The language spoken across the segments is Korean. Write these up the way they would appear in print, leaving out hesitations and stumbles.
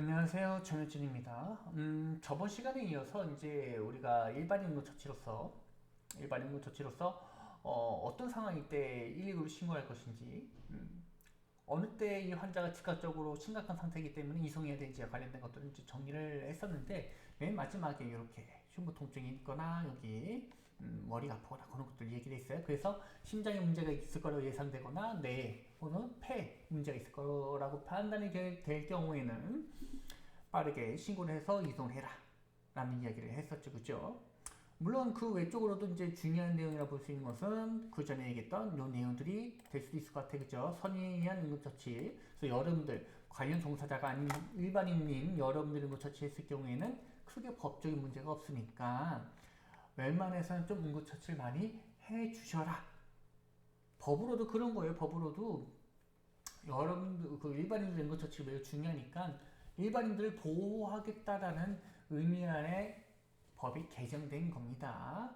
안녕하세요. 전효진입니다. 저번 시간에 이어서 이제 우리가 일반 응급처치로서 어떤 상황일 때 119를 신고할 것인지, 어느 때 이 환자가 즉각적으로 심각한 상태이기 때문에 이송해야 되는지에 관련된 것들을 이제 정리를 했었는데, 맨 마지막에 이렇게 흉부 통증이 있거나 여기 머리가 아프거나 그런 것들 얘기를 했어요. 그래서 심장에 문제가 있을 거라고 예상되거나 뇌 또는 폐 문제가 있을 거라고 판단이 될 경우에는 빠르게 신고를 해서 이송해라 라는 이야기를 했었죠. 그죠? 물론 그 외적으로도 이제 중요한 내용이라 볼 수 있는 것은 그 전에 얘기했던 요 내용들이 될 수도 있을 것 같아요. 그죠? 선의한 응급처치. 그래서 여러분들, 관련 종사자가 아닌 일반인님, 여러분들 응급처치 했을 경우에는 크게 법적인 문제가 없으니까 웬만해서는 좀 응급처치를 많이 해 주셔라. 법으로도 그런 거예요. 법으로도 여러분들, 그 일반인들 응급처치 매우 중요하니까 일반인들을 보호하겠다라는 의미 안에 법이 개정된 겁니다.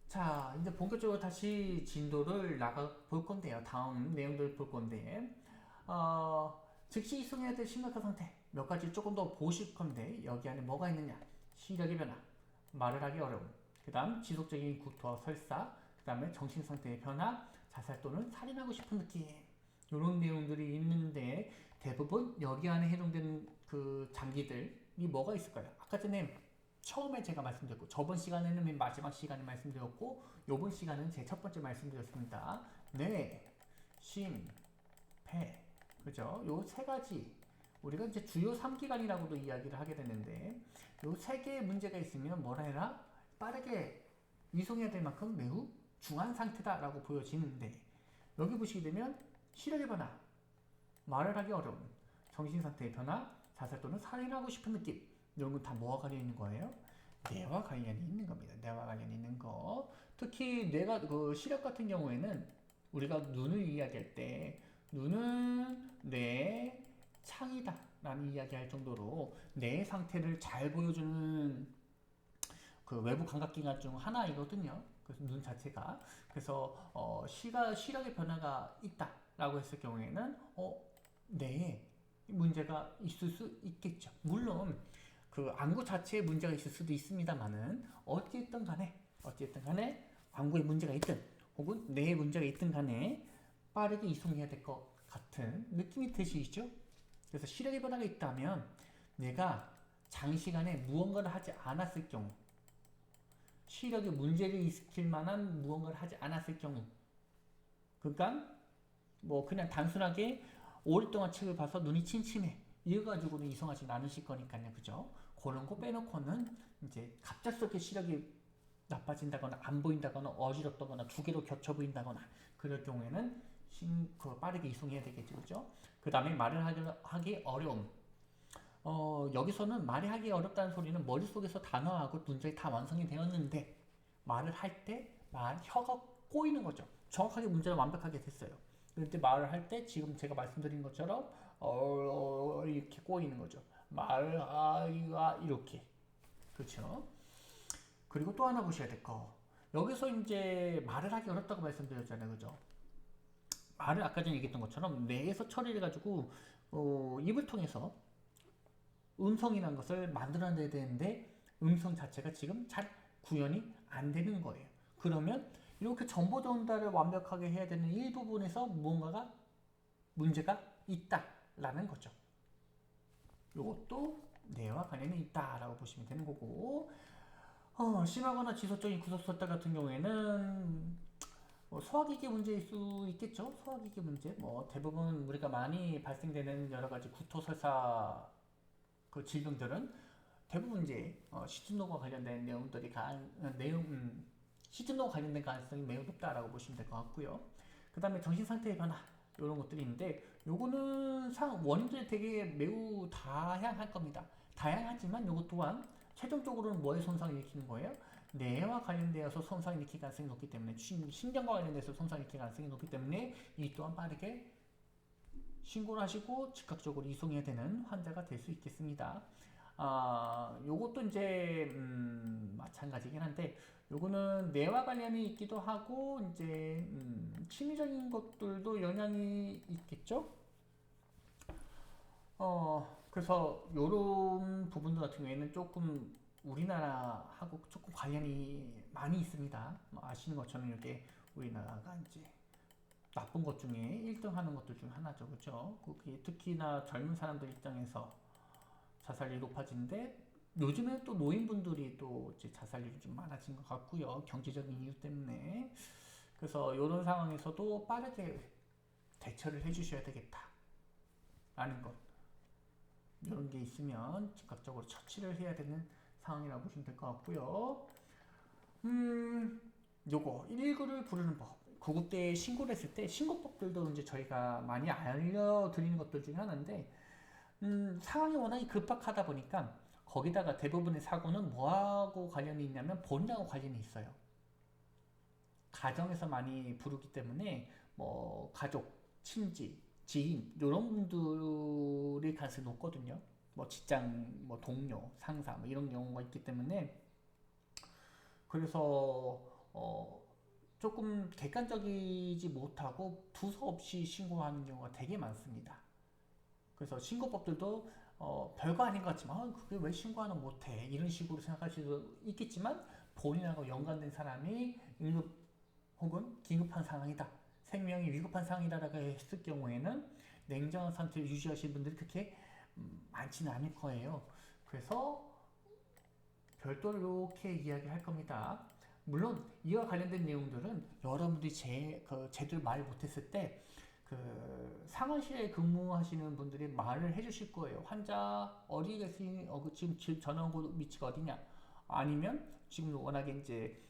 자, 이제 본격적으로 다시 진도를 나가 볼 건데요. 다음 내용들을 볼 건데, 즉시 이송해야 될 심각한 상태 몇 가지 조금 더 보실 건데, 여기 안에 뭐가 있느냐? 시력의 변화, 말을 하기 어려움, 그 다음 지속적인 구토와 설사, 그 다음에 정신 상태의 변화, 자살 또는 살인하고 싶은 느낌. 이런 내용들이 있는데 대부분 여기 안에 해당되는 그 장기들이 뭐가 있을까요? 아까 전에 처음에 제가 말씀드렸고 저번 시간에는 맨 마지막 시간에 말씀드렸고 요번 시간은 제 첫 번째 말씀드렸습니다. 뇌, 심, 폐, 그죠? 요 세 가지 우리가 이제 주요 3기관이라고도 이야기를 하게 되는데 요 세 개의 문제가 있으면 뭐라 해라? 빠르게 이송해야 될 만큼 매우 중한 상태다라고 보여지는데 여기 보시게 되면 시력의 변화, 말을 하기 어려움, 정신상태의 변화, 자살 또는 살인하고 싶은 느낌 이런 건 다 뭐와 관련이 있는 거예요? 뇌와 관련이 있는 겁니다. 뇌와 관련이 있는 거. 특히 뇌가 그 시력 같은 경우에는 우리가 눈을 이야기할 때 눈은 뇌 창이다 라는 이야기할 정도로 뇌 상태를 잘 보여주는 그 외부 감각기관 중 하나이거든요. 그래서 눈 자체가 그래서 시력의 변화가 있다라고 했을 경우에는 뇌에 문제가 있을 수 있겠죠. 물론 그 안구 자체에 문제가 있을 수도 있습니다만은 어찌됐든 간에 안구에 문제가 있든 혹은 뇌에 문제가 있든 간에 빠르게 이송해야 될 것 같은 느낌이 드시죠? 그래서 시력의 변화가 있다면 내가 장시간에 무언가를 하지 않았을 경우 시력에 문제를 일으킬 만한 무언가를 하지 않았을 경우 그러니까 뭐 그냥 단순하게 오랫동안 책을 봐서 눈이 침침해 이거 가지고는 이성하지 않으실 거니까요. 그죠? 그런 거 빼놓고는 이제 갑작스럽게 시력이 나빠진다거나 안 보인다거나 어지럽다거나 두 개로 겹쳐 보인다거나 그럴 경우에는 빠르게 이송해야 되겠죠. 그죠? 그 다음에 말을 하기 어려움. 여기서는 말이 하기 어렵다는 소리는 머릿속에서 단어하고 문장이 다 완성이 되었는데 말을 할 때 혀가 꼬이는 거죠. 정확하게 문제는 완벽하게 됐어요. 그런데 말을 할 때 지금 제가 말씀드린 것처럼 이렇게 꼬이는 거죠. 말하기가 이렇게. 그렇죠? 그리고 또 하나 보셔야 될 거. 여기서 이제 말을 하기 어렵다고 말씀드렸잖아요. 그죠? 말을 아까 전에 얘기했던 것처럼 뇌에서 처리를 해가지고 입을 통해서 음성이라는 것을 만들어내야 되는데 음성 자체가 지금 잘 구현이 안 되는 거예요. 그러면 이렇게 정보 전달을 완벽하게 해야 되는 일부분에서 무언가가 문제가 있다라는 거죠. 이것도 뇌와 관련이 있다라고 보시면 되는 거고 심하거나 지속적인 구속설사 같은 경우에는 소화기계 문제일 수 있겠죠. 소화기계 문제. 뭐 대부분 우리가 많이 발생되는 여러 가지 구토설사 그 질병들은 대부분 이제 시즌노가 관련된 내용들이 시즌노가 관련된 가능성이 매우 높다라고 보시면 될 것 같고요. 그 다음에 정신 상태의 변화 이런 것들이 있는데 요거는 원인들이 되게 매우 다양할 겁니다. 다양하지만 요것 또한 최종적으로는 뭐에 손상을 일으키는 거예요? 뇌와 관련되어서 손상을 일으킬 가능성이 높기 때문에 신경과 관련돼서 손상을 일으킬 가능성이 높기 때문에 이 또한 빠르게 신고를 하시고 즉각적으로 이송해야 되는 환자가 될 수 있겠습니다. 요것도 이제 마찬가지긴 한데 요거는 뇌와 관련이 있기도 하고 이제 심리적인 것들도 영향이 있겠죠. 그래서 이런 부분들 같은 경우에는 조금 우리나라하고 조금 관련이 많이 있습니다. 뭐 아시는 것처럼 이렇게 우리나라가 이제 나쁜 것 중에 1등 하는 것들 중 하나죠. 그죠? 그게 특히나 젊은 사람들 입장에서 자살률이 높아지는데 요즘에 또 노인분들이 또 이제 자살률이 좀 많아진 것 같고요. 경제적인 이유 때문에. 그래서 이런 상황에서도 빠르게 대처를 해주셔야 되겠다라는 것. 이런 게 있으면 즉각적으로 처치를 해야 되는 상황이라고 보시면 될 것 같고요. 요거 119를 부르는 법. 구급대에 신고를 했을 때 신고법들도 이제 저희가 많이 알려드리는 것들 중에 하나인데 상황이 워낙에 급박하다 보니까 거기다가 대부분의 사고는 뭐하고 관련이 있냐면 본인하고 관련이 있어요. 가정에서 많이 부르기 때문에 뭐 가족, 친지, 지인 이런 분들이 가능성이 높거든요. 뭐 직장, 뭐 동료, 상사 뭐 이런 경우가 있기 때문에 그래서 조금 객관적이지 못하고 두서없이 신고하는 경우가 되게 많습니다. 그래서 신고법들도 별거 아닌 것 같지만 그게 왜 신고하는 못해 이런 식으로 생각하실 수도 있겠지만 본인하고 연관된 사람이 응급 혹은 긴급한 상황이다 생명이 위급한 상황이다라고 했을 경우에는 냉정한 상태를 유지하시는 분들이 그렇게 많지는 않을 거예요. 그래서 별도로 이렇게 이야기할 겁니다. 물론 이와 관련된 내용들은 여러분들이 제대로 말 못했을 때 상황실에 근무하시는 분들이 말을 해주실 거예요. 환자 어디 계시? 지금 전화 온 위치가 어디냐? 아니면 지금 워낙에 이제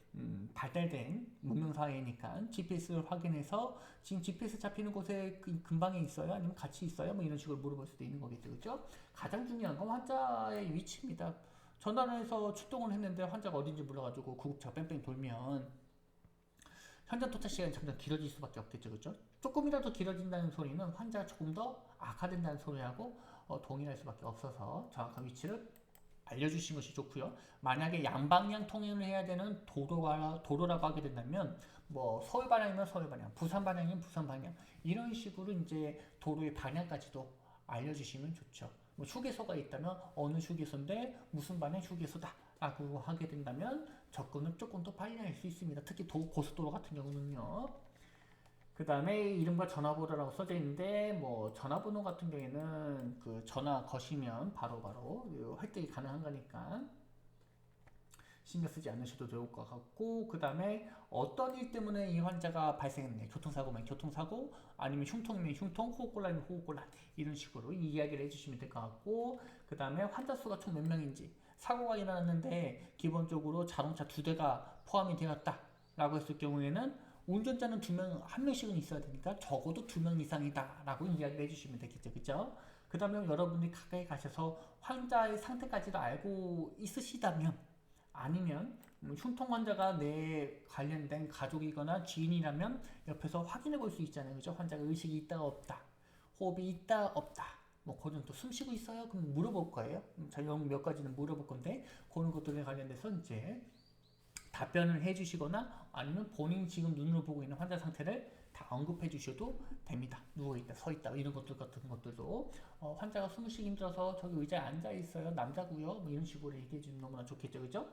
발달된 문명 사회니까 GPS를 확인해서 지금 GPS 잡히는 곳에 근방에 있어요? 아니면 같이 있어요? 뭐 이런 식으로 물어볼 수도 있는 거겠죠, 그렇죠? 가장 중요한 건 환자의 위치입니다. 전화를 해서 출동을 했는데 환자가 어딘지 몰라가지고 구급차가 뺑뺑 돌면 현장 도착 시간이 점점 길어질 수밖에 없겠죠, 그렇죠? 조금이라도 길어진다는 소리는 환자가 조금 더 악화된다는 소리하고 동일할 수밖에 없어서 정확한 위치를 알려주신 것이 좋고요. 만약에 양방향 통행을 해야 되는 도로라고 하게 된다면 뭐 서울 방향이면 서울 방향, 부산 방향이면 부산 방향 이런 식으로 이제 도로의 방향까지도 알려주시면 좋죠. 뭐 휴게소가 있다면 어느 휴게소인데 무슨 방향 휴게소다 라고 하게 된다면 접근을 조금 더 빨리 할 수 있습니다. 특히 고속도로 같은 경우는요. 그 다음에 이름과 전화번호라고 써져 있는데 뭐 전화번호 같은 경우에는 그 전화 거시면 바로바로 획득이 가능한 거니까 신경 쓰지 않으셔도 좋을 것 같고 그 다음에 어떤 일 때문에 이 환자가 발생했네 교통사고면 교통사고 아니면 흉통이면 흉통 호흡곤란이면 호흡곤란 이런 식으로 이야기를 해주시면 될 것 같고 그 다음에 환자 수가 총 몇 명인지 사고가 일어났는데 기본적으로 자동차 2대가 포함이 되었다 라고 했을 경우에는 운전자는 2명, 1명씩은 있어야 되니까 적어도 2명 이상이다 라고 이야기를 해주시면 되겠죠. 그죠? 그 다음에 여러분이 가까이 가셔서 환자의 상태까지도 알고 있으시다면 아니면 흉통 환자가 내 관련된 가족이거나 지인이라면 옆에서 확인해 볼 수 있잖아요. 그죠? 환자가 의식이 있다 없다. 호흡이 있다 없다. 뭐 그런 또 숨 쉬고 있어요? 그럼 물어볼 거예요. 자영 몇 가지는 물어볼 건데 그런 것들에 관련돼서 이제 답변을 해주시거나 아니면 본인 지금 눈으로 보고 있는 환자 상태를 다 언급해 주셔도 됩니다. 누워있다, 서있다 이런 것들 같은 것들도 환자가 숨을 쉬기 힘들어서 저기 의자에 앉아 있어요. 남자고요. 뭐 이런 식으로 얘기해 주면 너무나 좋겠죠. 그죠?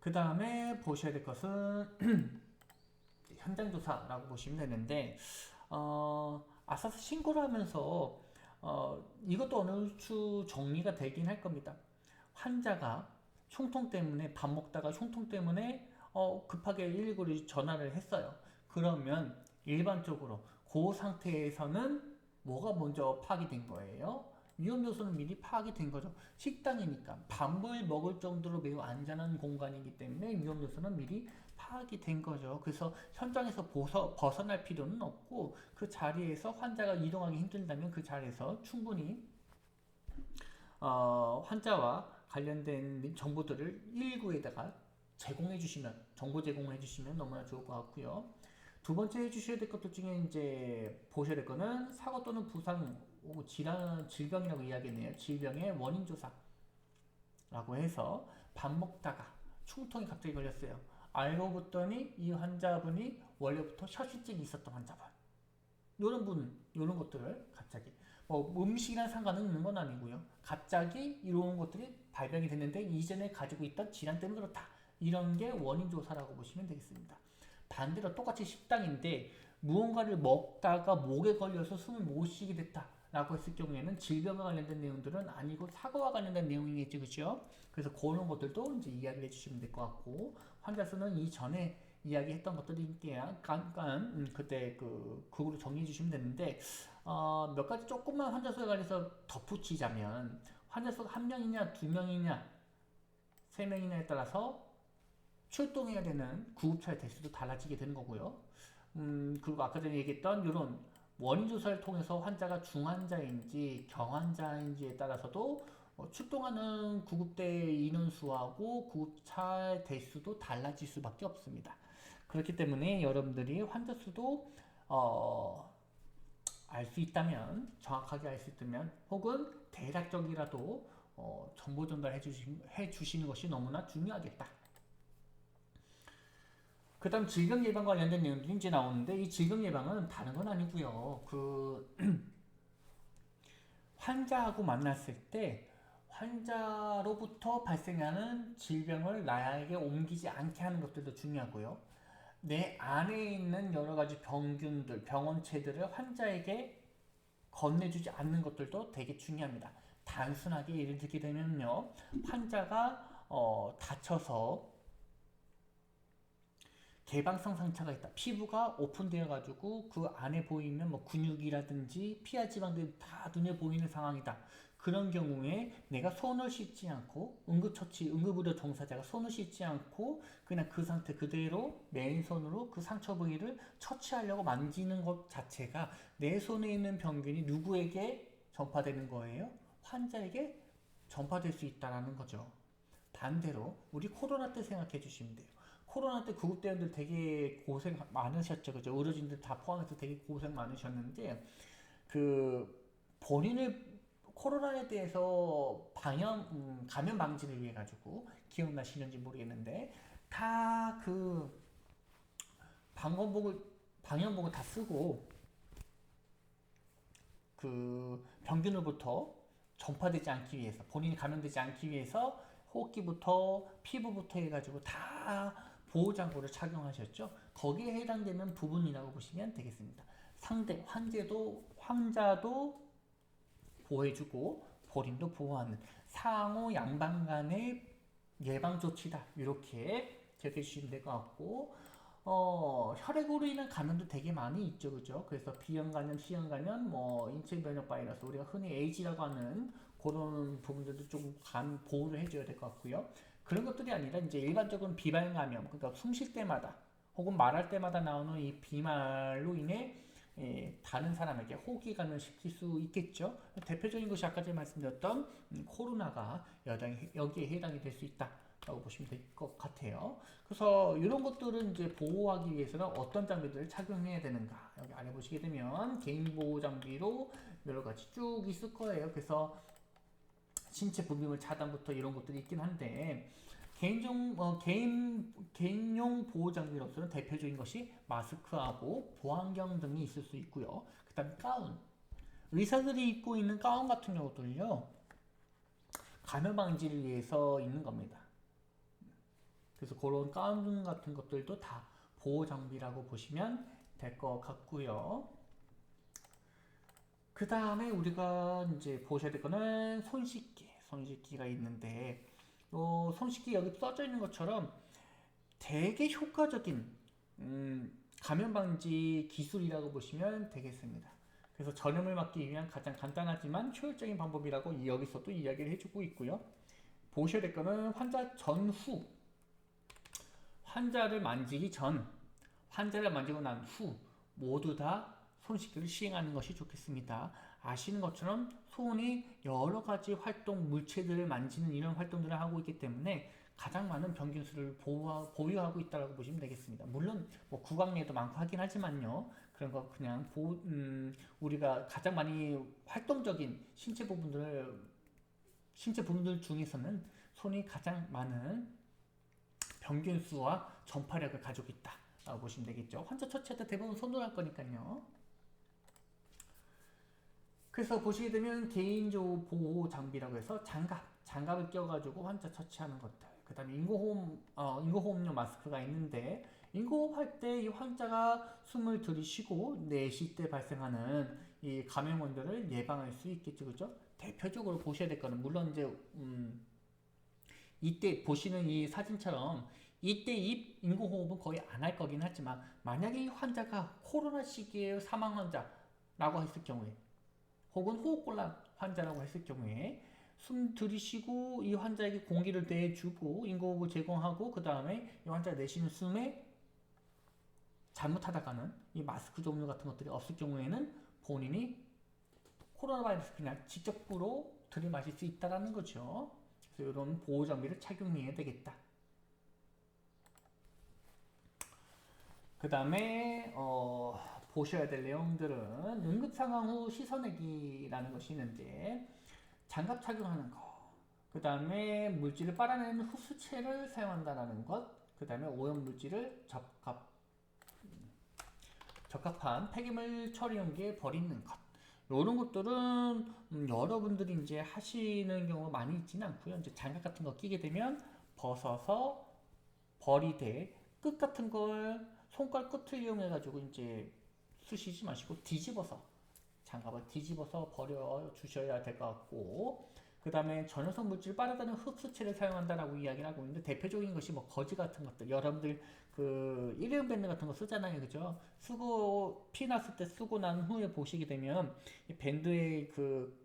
그 다음에 보셔야 될 것은 현장 조사라고 보시면 되는데 아사스 신고를 하면서 이것도 어느 주 정리가 되긴 할 겁니다. 환자가 흉통 때문에 밥 먹다가 흉통 때문에 급하게 119를 전화를 했어요. 그러면 일반적으로 그 상태에서는 뭐가 먼저 파악이 된 거예요? 위험 요소는 미리 파악이 된 거죠. 식당이니까 밥을 먹을 정도로 매우 안전한 공간이기 때문에 위험 요소는 미리 파악이 된 거죠. 그래서 현장에서 벗어날 필요는 없고 그 자리에서 환자가 이동하기 힘들다면 그 자리에서 충분히 환자와 관련된 정보들을 119에다가 제공해 주시면 정보 제공을 해 주시면 너무나 좋을 것 같고요. 두 번째 해주셔야 될 것들 중에 이제 보셔야 될 거는 사고 또는 부상 질병이라고 이야기했네요. 질병의 원인 조사라고 해서 밥 먹다가 충통이 갑자기 걸렸어요. 알고 봤더니 이 환자분이 원래부터 혈실증이 있었던 환자분. 이런 것들을 갑자기 뭐 음식이랑 상관은 있는 건 아니고요. 갑자기 이런 것들이 발병이 됐는데 이전에 가지고 있던 질환 때문에 그렇다. 이런 게 원인 조사라고 보시면 되겠습니다. 반대로 똑같이 식당인데 무언가를 먹다가 목에 걸려서 숨을 못 쉬게 됐다. 라고 했을 경우에는 질병과 관련된 내용들은 아니고 사고와 관련된 내용이겠죠, 그렇죠? 그래서 그런 것들도 이제 이야기를 해주시면 될 것 같고 환자 수는 이전에 이야기했던 것들이니까 잠깐 그때 그거로 정리해 주시면 되는데 몇 가지 조금만 환자 수에 관해서 덧붙이자면 환자 수가 한 명이냐 두 명이냐 세 명이냐에 따라서 출동해야 되는 구급차의 대수도 달라지게 되는 거고요. 그리고 아까 전에 얘기했던 이런 원인 조사를 통해서 환자가 중환자인지 경환자인지에 따라서도 출동하는 구급대 인원수하고 구급차 대수도 달라질 수밖에 없습니다. 그렇기 때문에 여러분들이 환자 수도 알 수 있다면 정확하게 알 수 있다면 혹은 대략적이라도 정보 전달해 주시는 것이 너무나 중요하겠다. 그 다음 질병 예방 관련된 내용들이 이제 나오는데 이 질병 예방은 다른 건 아니고요. 환자하고 만났을 때 환자로부터 발생하는 질병을 나에게 옮기지 않게 하는 것들도 중요하고요. 내 안에 있는 여러 가지 병균들, 병원체들을 환자에게 건네주지 않는 것들도 되게 중요합니다. 단순하게 예를 들게 되면요. 환자가 다쳐서 개방성 상처가 있다. 피부가 오픈되어 가지고 그 안에 보이는 뭐 근육이라든지 피하 지방들이 다 눈에 보이는 상황이다. 그런 경우에 내가 손을 씻지 않고 응급의료 종사자가 손을 씻지 않고 그냥 그 상태 그대로 맨손으로 그 상처 부위를 처치하려고 만지는 것 자체가 내 손에 있는 병균이 누구에게 전파되는 거예요? 환자에게 전파될 수 있다는 거죠. 반대로 우리 코로나 때 생각해 주시면 돼요. 코로나 때 구급대원들 되게 고생 많으셨죠. 그죠? 의료진들 다 포함해서 되게 고생 많으셨는데, 본인을 코로나에 대해서 감염 방지를 위해 가지고, 기억나시는지 모르겠는데, 다 방역복을 다 쓰고, 병균으로부터 전파되지 않기 위해서, 본인이 감염되지 않기 위해서, 호흡기부터 피부부터 해가지고 다 보호장구를 착용하셨죠. 거기에 해당되는 부분이라고 보시면 되겠습니다. 상대 환자도 보호해주고 본인도 보호하는 상호 양방 간의 예방 조치다. 이렇게 기억해 주시면 될 것 같고 혈액으로 인한 감염도 되게 많이 있죠, 그죠? 그래서 B형 감염, C형 감염, 인체 면역 바이러스, 우리가 흔히 H라고 하는 그런 부분들도 조금 보호를 해줘야 될 것 같고요. 그런 것들이 아니라 이제 일반적인 비말 감염, 그러니까 숨 쉴 때마다 혹은 말할 때마다 나오는 이 비말로 인해 다른 사람에게 호흡기 감염 시킬 수 있겠죠. 대표적인 것이 아까 전에 말씀드렸던 코로나가 여기에 해당이 될 수 있다. 라고 보시면 될 것 같아요. 그래서 이런 것들은 이제 보호하기 위해서는 어떤 장비들을 착용해야 되는가 여기 아래 보시게 되면 개인 보호 장비로 여러 가지 쭉 있을 거예요. 그래서 신체 부비물 차단부터 이런 것들이 있긴 한데 개인용 보호 장비로서는 대표적인 것이 마스크하고 보안경 등이 있을 수 있고요. 그다음 가운, 의사들이 입고 있는 가운 같은 경우들은요 감염 방지를 위해서 있는 겁니다. 그래서 그런 가운 같은 것들도 다 보호 장비라고 보시면 될 것 같고요. 그 다음에 우리가 이제 보셔야 될 거는 손씻기가 있는데, 손씻기 여기 써져 있는 것처럼 되게 효과적인 감염 방지 기술이라고 보시면 되겠습니다. 그래서 전염을 막기 위한 가장 간단하지만 효율적인 방법이라고 여기서도 이야기를 해주고 있고요. 보셔야 될 거는 환자 전후, 환자를 만지기 전, 환자를 만지고 난 후 모두 다 손 씻기를 시행하는 것이 좋겠습니다. 아시는 것처럼 손이 여러 가지 물체들을 만지는 이런 활동들을 하고 있기 때문에 가장 많은 병균수를 보유하고 있다고 보시면 되겠습니다. 물론 구강내도 많고 하긴 하지만요. 그런 거 그냥 우리가 가장 많이 활동적인 신체 부분들 중에서는 손이 가장 많은 병균수와 전파력을 가지고 있다라고 보시면 되겠죠. 환자 처치할 때 대부분 손으로 할 거니까요. 그래서 보시게 되면 개인적 보호 장비라고 해서 장갑을 껴가지고 환자 처치하는 것들. 그 다음에 인공호흡용 마스크가 있는데, 인공호흡할 때 이 환자가 숨을 들이쉬고 내쉴 때 발생하는 이 감염원들을 예방할 수 있겠죠, 그죠? 대표적으로 보셔야 될 거는, 물론 이제, 이때 보시는 이 사진처럼, 이때 이 인공호흡은 거의 안 할 거긴 하지만, 만약에 이 환자가 코로나 시기에 사망 환자라고 했을 경우에, 혹은 호흡곤란 환자라고 했을 경우에 숨 들이쉬고 이 환자에게 공기를 내주고 인공호흡을 제공하고 그 다음에 이 환자가 내쉬는 숨에 잘못하다가는 이 마스크 종류 같은 것들이 없을 경우에는 본인이 코로나 바이러스 그냥 직접으로 들이마실 수 있다는 거죠. 그래서 이런 보호 장비를 착용해야 되겠다. 그 다음에 보셔야 될 내용들은 응급상황 후 씻어내기라는 것이 있는데, 장갑 착용하는 거, 그 다음에 물질을 빨아내는 흡수체를 사용한다는 것, 그 다음에 오염물질을 적합한 폐기물 처리용기에 버리는 것. 이런 것들은 여러분들이 이제 하시는 경우가 많이 있지는 않고요. 이제 장갑 같은 거 끼게 되면 벗어서 버리되, 끝 같은 걸 손가락 끝을 이용해 가지고 이제 쑤시지 마시고 장갑을 뒤집어서 버려 주셔야 될 것 같고, 그 다음에 전염성 물질을 빨아들이는 흡수체를 사용한다라고 이야기를 하고 있는데, 대표적인 것이 뭐 거즈 같은 것들, 여러분들 그 일회용 밴드 같은 거 쓰잖아요, 그죠? 쓰고 피 났을 때 쓰고 난 후에 보시게 되면 이 밴드에 그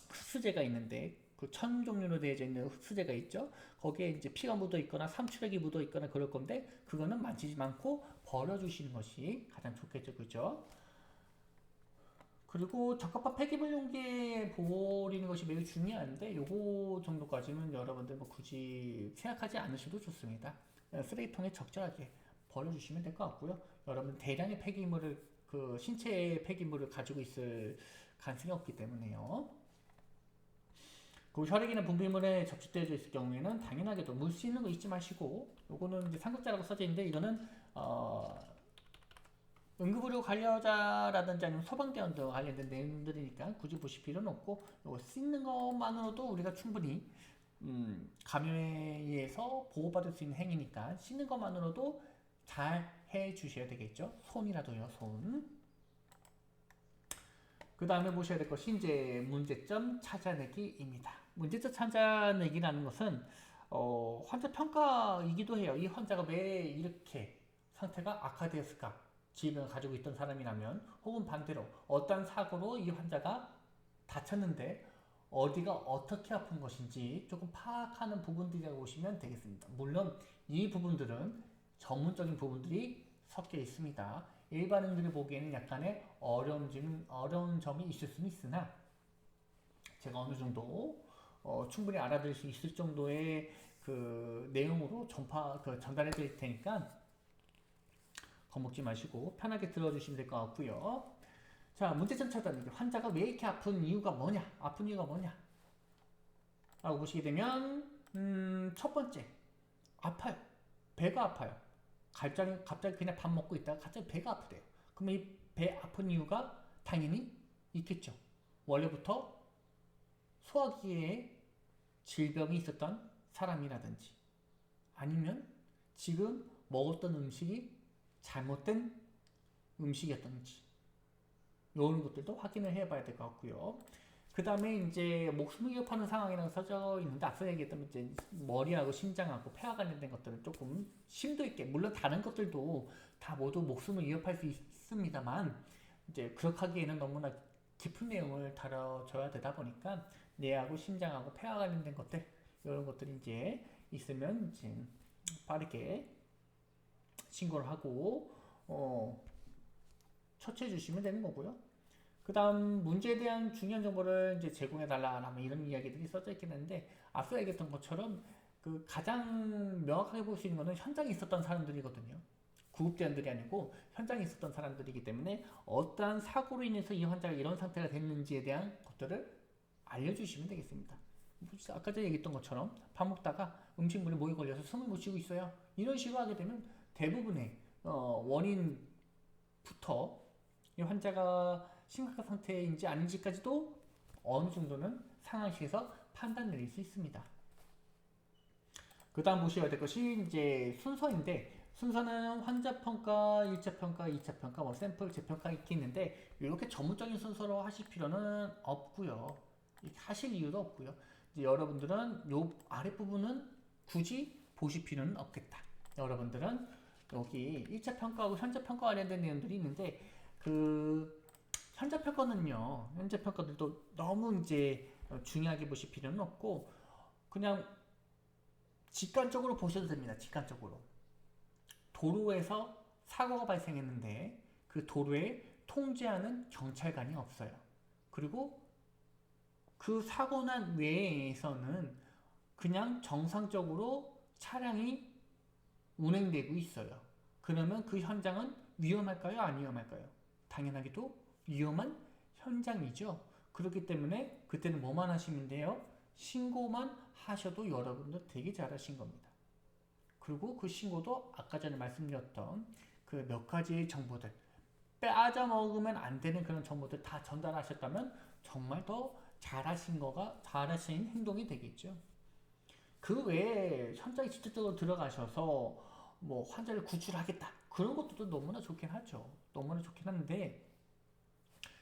흡수제가 있는데, 그 천 종류로 되어져 있는 흡수제가 있죠. 거기에 이제 피가 묻어 있거나 삼투력이 묻어 있거나 그럴 건데, 그거는 만지지 않고 버려주시는 것이 가장 좋겠죠, 그죠? 그리고 적합한 폐기물 용기에 버리는 것이 매우 중요한데, 요거 정도까지는 여러분들 뭐 굳이 생각하지 않으셔도 좋습니다. 쓰레기통에 적절하게 버려주시면 될 것 같고요. 여러분 대량의 폐기물을, 그 신체의 폐기물을 가지고 있을 가능성이 없기 때문에요. 그 혈액이나 분비물에 접촉되어 있을 경우에는 당연하게도 물 씻는 거 잊지 마시고, 요거는 이제 상급자라고 써져 있는데, 이거는 응급의료 관련자라든지 아니면 소방대원과 관련된 내용들이니까 굳이 보실 필요는 없고, 요거 씻는 것만으로도 우리가 충분히 감염에 의해서 보호받을 수 있는 행위니까 씻는 것만으로도 잘 해주셔야 되겠죠. 손이라도요, 손. 그 다음에 보셔야 될 것이 이제 문제점 찾아내기입니다. 문제점 찾아내기라는 것은 환자 평가이기도 해요. 이 환자가 왜 이렇게 상태가 악화되었을까? 질병을 가지고 있던 사람이라면, 혹은 반대로 어떤 사고로 이 환자가 다쳤는데 어디가 어떻게 아픈 것인지 조금 파악하는 부분들이라고 보시면 되겠습니다. 물론 이 부분들은 전문적인 부분들이 섞여 있습니다. 일반인들이 보기에는 약간의 어려운 점이 있을 수는 있으나, 제가 어느 정도 충분히 알아들을 수 있을 정도의 그 내용으로 전달해 드릴 테니까 겁먹지 마시고 편하게 들어주시면 될 것 같고요. 자, 문제점 찾아내기. 환자가 왜 이렇게 아픈 이유가 뭐냐? 라고 보시게 되면, 첫 번째, 아파요. 배가 아파요. 갑자기 그냥 밥 먹고 있다가 갑자기 배가 아프대요. 그럼 이 배 아픈 이유가 당연히 있겠죠. 원래부터 소화기에 질병이 있었던 사람이라든지, 아니면 지금 먹었던 음식이 잘못된 음식이었던지, 이런 것들도 확인을 해봐야 될 것 같고요. 그 다음에 이제 목숨을 위협하는 상황이라고 써져 있는데, 앞서 얘기했던 이제 머리하고 심장하고 폐와 관련된 것들은 조금 심도 있게, 물론 다른 것들도 다 모두 목숨을 위협할 수 있습니다만, 이제 그렇게 하기에는 너무나 깊은 내용을 다뤄줘야 되다 보니까 뇌하고 심장하고 폐와 관련된 것들, 이런 것들이 이제 있으면 이제 빠르게 신고를 하고 처치해 주시면 되는 거고요. 그 다음 문제에 대한 중요한 정보를 이제 제공해달라, 이런 이야기들이 써져 있긴 한데, 앞서 얘기했던 것처럼 그 가장 명확하게 볼 수 있는 것은 현장에 있었던 사람들이거든요. 구급대원들이 아니고 현장에 있었던 사람들이기 때문에 어떠한 사고로 인해서 이 환자가 이런 상태가 됐는지에 대한 것들을 알려주시면 되겠습니다. 아까 전에 얘기했던 것처럼 밥 먹다가 음식물에 목이 걸려서 숨을 못 쉬고 있어요. 이런 식으로 하게 되면 대부분의 원인부터 이 환자가 심각한 상태인지 아닌지까지도 어느 정도는 상황실에서 판단 내릴 수 있습니다. 그 다음 보셔야 될 것이 이제 순서인데, 순서는 환자 평가, 1차 평가, 2차 평가, 뭐 샘플 재평가 이렇게 있는데, 이렇게 전문적인 순서로 하실 필요는 없고요. 이렇게 하실 이유도 없고요. 이제 여러분들은 요 아랫부분은 굳이 보실 필요는 없겠다. 여러분들은 여기 1차 평가하고 현재 평가 관련된 내용들이 있는데, 그 현재 평가는요, 현재 평가들도 너무 이제 중요하게 보실 필요는 없고, 그냥 직관적으로 보셔도 됩니다. 직관적으로. 도로에서 사고가 발생했는데 그 도로에 통제하는 경찰관이 없어요. 그리고 그 사고 난 외에서는 그냥 정상적으로 차량이 운행되고 있어요. 그러면 그 현장은 위험할까요? 안 위험할까요? 당연하게도 위험한 현장이죠. 그렇기 때문에 그때는 뭐만 하시면 돼요? 신고만 하셔도 여러분들 되게 잘하신 겁니다. 그리고 그 신고도 아까 전에 말씀드렸던 그 몇 가지의 정보들, 빠져먹으면 안 되는 그런 정보들 다 전달하셨다면 정말 더 잘하신 행동이 되겠죠. 그 외에 현장에 직접적으로 들어가셔서 뭐 환자를 구출하겠다, 그런 것도 너무나 좋긴 하죠. 너무나 좋긴 한데,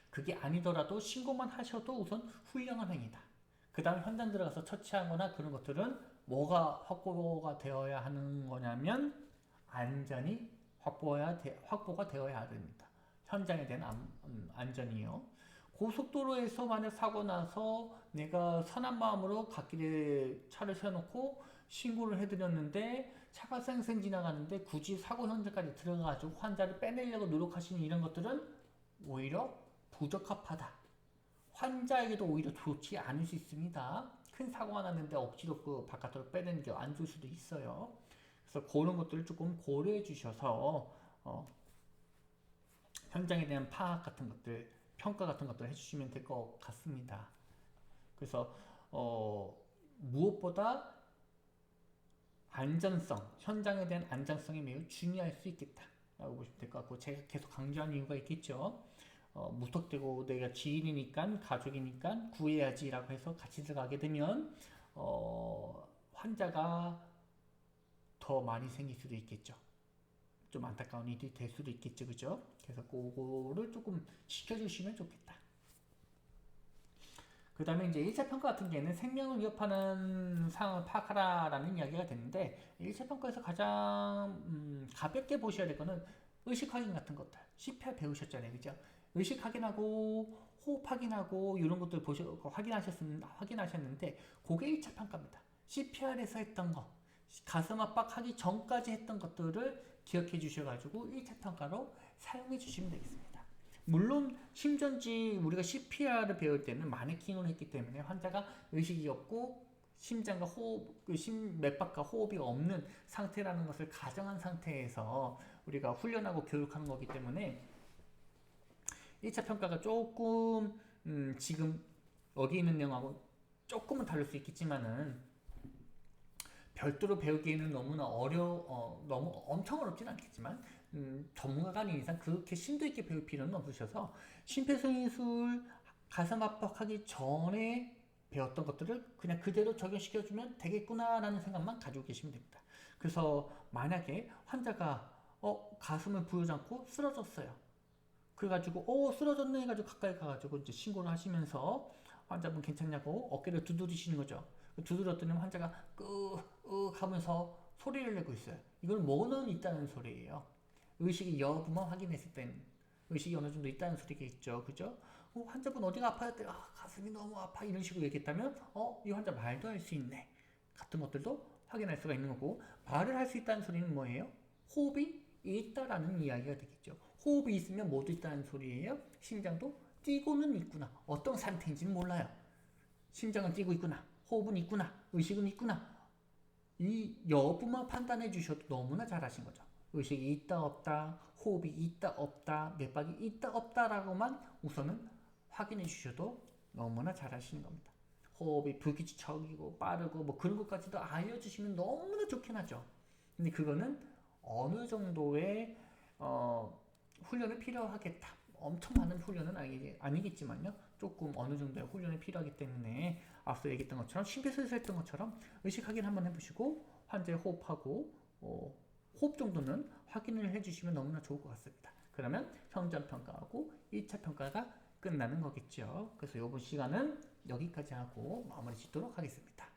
그게 아니더라도 신고만 하셔도 우선 훌륭한 행위다. 그 다음 현장 들어가서 처치하거나 그런 것들은 뭐가 확보가 되어야 하는 거냐면, 안전이 확보가 되어야 됩니다. 현장에 대한 안전이요. 고속도로에서 만약 사고 나서 내가 선한 마음으로 갓길에 차를 세워놓고 신고를 해드렸는데 차가 쌩쌩 지나가는데 굳이 사고 현장까지 들어가가지고 환자를 빼내려고 노력하시는 이런 것들은 오히려 부적합하다. 환자에게도 오히려 좋지 않을 수 있습니다. 큰 사고가 났는데 억지로 그 바깥으로 빼내는 게 안 좋을 수도 있어요. 그래서 그런 것들을 조금 고려해 주셔서 현장에 대한 파악 같은 것들, 평가 같은 것들 해주시면 될 것 같습니다. 그래서 무엇보다 안전성, 현장에 대한 안전성이 매우 중요할 수 있겠다라고 보시면 될 것 같고, 제가 계속 강조한 이유가 있겠죠. 무턱대고 내가 지인이니까 가족이니까 구해야지라고 해서 같이 들어가게 되면 환자가 더 많이 생길 수도 있겠죠. 좀 안타까운 일이 될 수도 있겠죠, 그죠? 그래서 그거를 조금 지켜주시면 좋겠다. 그 다음에 이제 1차 평가 같은 경우에는 생명을 위협하는 상황을 파악하라라는 이야기가 되는데, 1차 평가에서 가장 가볍게 보셔야 될 거는 의식 확인 같은 것들. CPR 배우셨잖아요, 그죠? 의식 확인하고 호흡 확인하고 이런 것들 확인하셨는데, 그게 1차 평가입니다. CPR에서 했던 거, 가슴 압박하기 전까지 했던 것들을 기억해 주셔가지고 1차 평가로 사용해 주시면 되겠습니다. 물론 심전지 우리가 CPR을 배울 때는 마네킹을 했기 때문에 환자가 의식이 없고 심장과 호흡, 맥박과 호흡이 없는 상태라는 것을 가정한 상태에서 우리가 훈련하고 교육하는 거기 때문에 1차 평가가 조금 지금 여기 있는 내용하고 조금은 다를 수 있겠지만은 별도로 배우기에는 너무나 너무 엄청 어렵진 않겠지만 전문가가 아닌 이상 그렇게 심도 있게 배울 필요는 없으셔서 심폐소생술 가슴 압박하기 전에 배웠던 것들을 그냥 그대로 적용시켜주면 되겠구나라는 생각만 가지고 계시면 됩니다. 그래서 만약에 환자가 가슴을 부여잡고 쓰러졌어요. 그래가지고 쓰러졌네 해가지고 가까이 가가지고 이제 신고를 하시면서 환자분 괜찮냐고 어깨를 두드리시는 거죠. 두드렸더니 환자가 하면서 소리를 내고 있어요. 이걸 뭐는 있다는 소리예요. 의식이 여부만 확인했을 땐 의식이 어느 정도 있다는 소리겠죠. 그죠? 환자분 어디가 아파요? 가슴이 너무 아파. 이런 식으로 얘기했다면 이 환자 말도 할 수 있네. 같은 것들도 확인할 수가 있는 거고, 말을 할 수 있다는 소리는 뭐예요? 호흡이 있다라는 이야기가 되겠죠. 호흡이 있으면 뭐도 있다는 소리예요? 심장도 뛰고는 있구나. 어떤 상태인지는 몰라요. 심장은 뛰고 있구나. 호흡은 있구나. 의식은 있구나. 이 여부만 판단해 주셔도 너무나 잘하신 거죠. 의식이 있다 없다, 호흡이 있다 없다, 맥박이 있다 없다라고만 우선은 확인해 주셔도 너무나 잘하시는 겁니다. 호흡이 불규칙적이고 빠르고 뭐 그런 것까지도 알려주시면 너무나 좋긴 하죠. 근데 그거는 어느 정도의 훈련이 필요하겠다. 엄청 많은 훈련은 아니겠지만요. 조금 어느 정도의 훈련이 필요하기 때문에 앞서 얘기했던 것처럼 심폐소생술 했던 것처럼 의식 확인 한번 해보시고 환자의 호흡하고 호흡 정도는 확인을 해주시면 너무나 좋을 것 같습니다. 그러면 현장 평가하고 1차 평가가 끝나는 거겠죠. 그래서 이번 시간은 여기까지 하고 마무리 짓도록 하겠습니다.